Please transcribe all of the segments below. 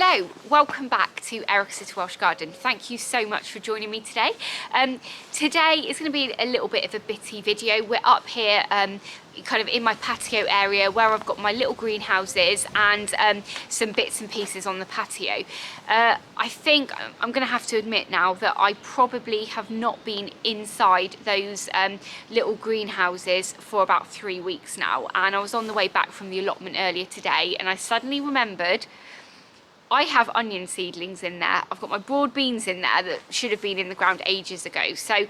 Hello, welcome back to Erica's Little Welsh Garden. Thank you so much for joining me today. Today is going to be a little bit of a bitty video. We're up here kind of in my patio area where I've got my little greenhouses and some bits and pieces on the patio. I think I'm going to have to admit now that I probably have not been inside those little greenhouses for about 3 weeks now, and I was on the way back from the allotment earlier today and I suddenly remembered I have onion seedlings in there. I've got my broad beans in there that should have been in the ground ages ago. So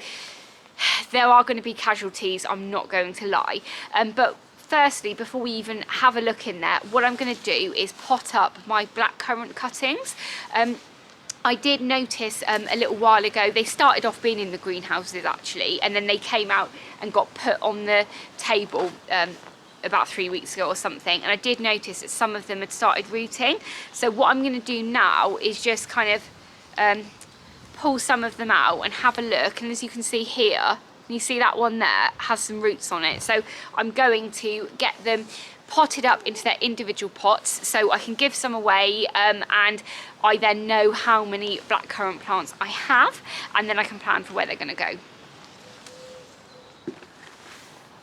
there are going to be casualties, I'm not going to lie. But firstly, before we even have a look in there, what I'm going to do is pot up my black currant cuttings. I did notice a little while ago, they started off being in the greenhouses actually, and then they came out and got put on the table about 3 weeks ago or something, and I did notice that some of them had started rooting. So what I'm going to do now is just kind of pull some of them out and have a look, and as you can see here, you see that one there has some roots on it, so I'm going to get them potted up into their individual pots so I can give some away, and I then know how many blackcurrant plants I have, and then I can plan for where they're going to go.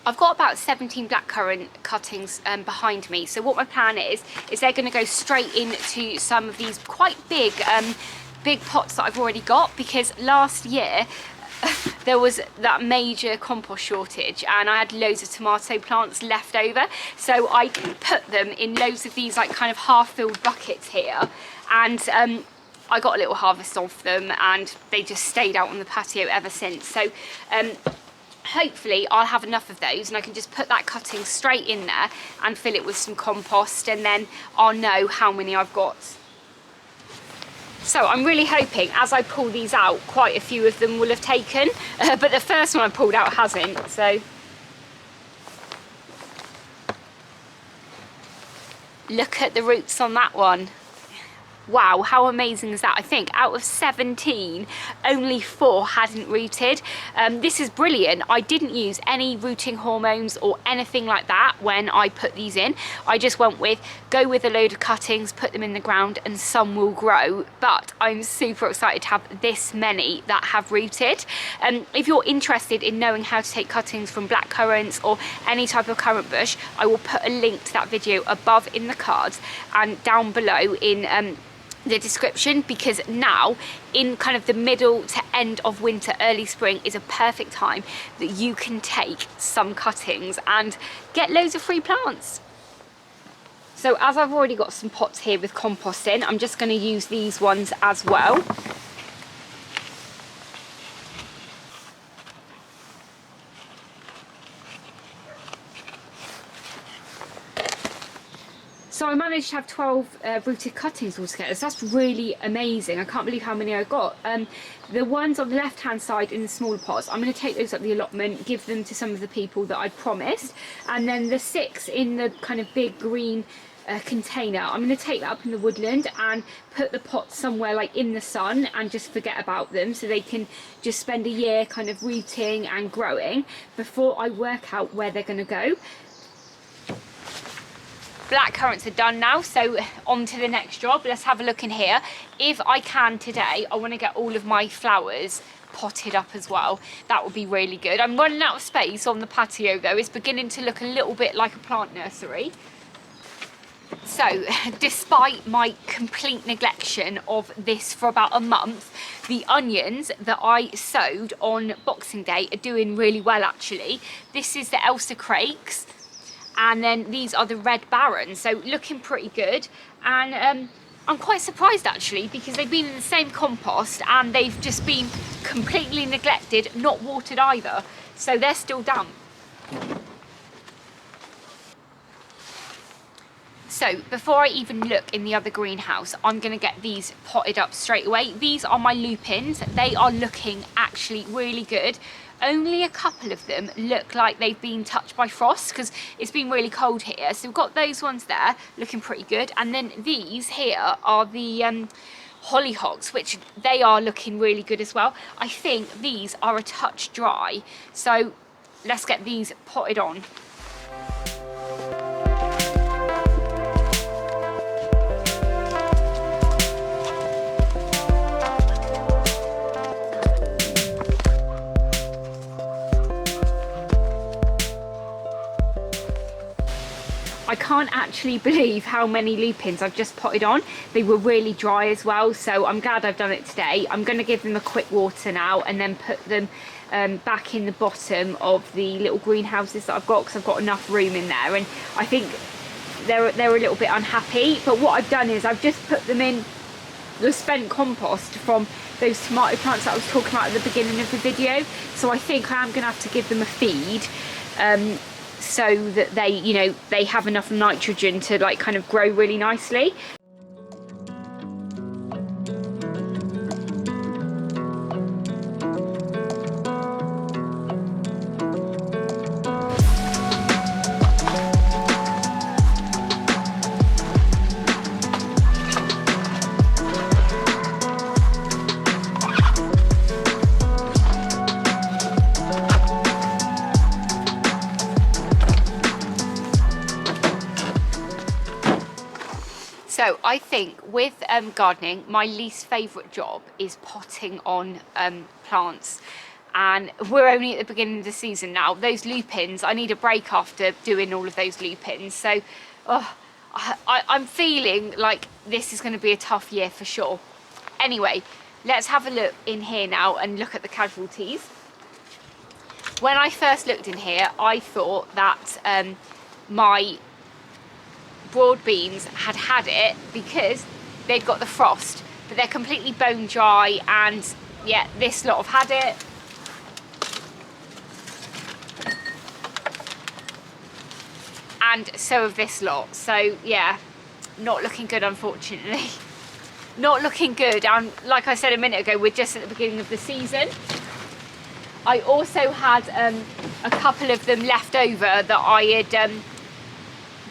I've got about 17 blackcurrant cuttings behind me, so what my plan is they're going to go straight into some of these quite big pots that I've already got, because last year there was that major compost shortage and I had loads of tomato plants left over, so I put them in loads of these like kind of half-filled buckets here, and I got a little harvest of them and they just stayed out on the patio ever since. So hopefully I'll have enough of those and I can just put that cutting straight in there and fill it with some compost, and then I'll know how many I've got. So I'm really hoping as I pull these out, quite a few of them will have taken, but the first one I pulled out hasn't, so. Look at the roots on that one. Wow, how amazing is that? I think out of 17, only 4 hadn't rooted. This is brilliant. I didn't use any rooting hormones or anything like that when I put these in. I just went with, go with a load of cuttings, put them in the ground, and some will grow. But I'm super excited to have this many that have rooted. If you're interested in knowing how to take cuttings from black currants or any type of currant bush, I will put a link to that video above in the cards and down below in the description, because now in kind of the middle to end of winter, early spring is a perfect time that you can take some cuttings and get loads of free plants. So as I've already got some pots here with compost in, I'm just going to use these ones as well. So I managed to have 12 rooted cuttings altogether, so that's really amazing. I can't believe how many I got. The ones on the left hand side in the smaller pots, I'm going to take those up the allotment, give them to some of the people that I'd promised, and then the 6 in the kind of big green container, I'm going to take that up in the woodland and put the pots somewhere like in the sun and just forget about them, so they can just spend a year kind of rooting and growing before I work out where they're going to go. Black currants are done now, so on to the next job. Let's have a look in here. If I can today, I want to get all of my flowers potted up as well. That would be really good. I'm running out of space on the patio though. It's beginning to look a little bit like a plant nursery. So despite my complete neglection of this for about a month, the onions that I sowed on Boxing Day are doing really well actually. This is the Elsa Crakes, and then these are the Red Barons, so looking pretty good. And I'm quite surprised actually, because they've been in the same compost and they've just been completely neglected, not watered either, so they're still damp. So before I even look in the other greenhouse, I'm going to get these potted up straight away. These are my Lupins. They are looking actually really good. Only a couple of them look like they've been touched by frost because it's been really cold here. So we've got those ones there looking pretty good. And then these here are the Hollyhocks, which they are looking really good as well. I think these are a touch dry. So let's get these potted on. can't actually believe how many lupins I've just potted on. They were really dry as well, so I'm glad I've done it today. I'm going to give them a quick water now and then put them back in the bottom of the little greenhouses that I've got, because I've got enough room in there, and I think they're a little bit unhappy. But what I've done is I've just put them in the spent compost from those tomato plants that I was talking about at the beginning of the video. So I think I am going to have to give them a feed so that they, you know, they have enough nitrogen to like kind of grow really nicely. So I think with gardening, my least favourite job is potting on plants, and we're only at the beginning of the season now. Those lupins, I need a break after doing all of those lupins, so I'm feeling like this is going to be a tough year for sure. Anyway, let's have a look in here now and look at the casualties. When I first looked in here, I thought that my broad beans had it because they'd got the frost, but they're completely bone dry, and yeah, this lot have had it. And so have this lot. So yeah, not looking good, unfortunately. Not looking good. And like I said a minute ago, we're just at the beginning of the season. I also had a couple of them left over that I had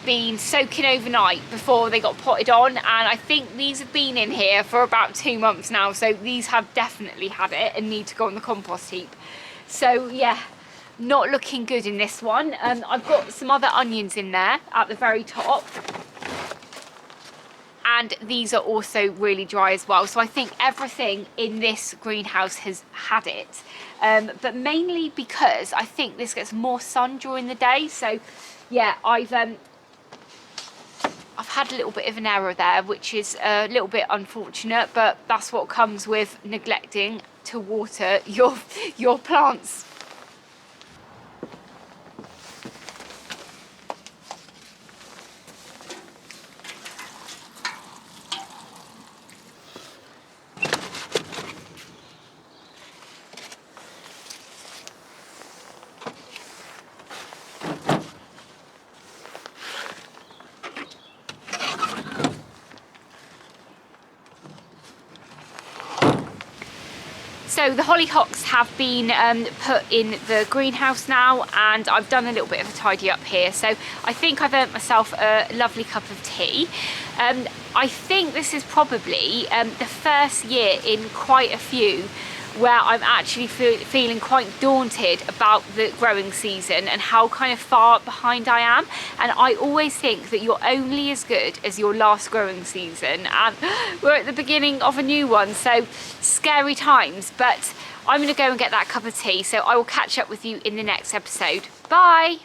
been soaking overnight before they got potted on, and I think these have been in here for about 2 months now, so these have definitely had it and need to go on the compost heap. So yeah, not looking good in this one. I've got some other onions in there at the very top, and these are also really dry as well, so I think everything in this greenhouse has had it, but mainly because I think this gets more sun during the day. So yeah, I've had a little bit of an error there, which is a little bit unfortunate, but that's what comes with neglecting to water your plants. So the hollyhocks have been put in the greenhouse now, and I've done a little bit of a tidy up here. So I think I've earned myself a lovely cup of tea. I think this is probably the first year in quite a few where I'm actually feeling quite daunted about the growing season and how kind of far behind I am. And I always think that you're only as good as your last growing season, and we're at the beginning of a new one, so scary times. But I'm going to go and get that cup of tea, so I will catch up with you in the next episode. Bye!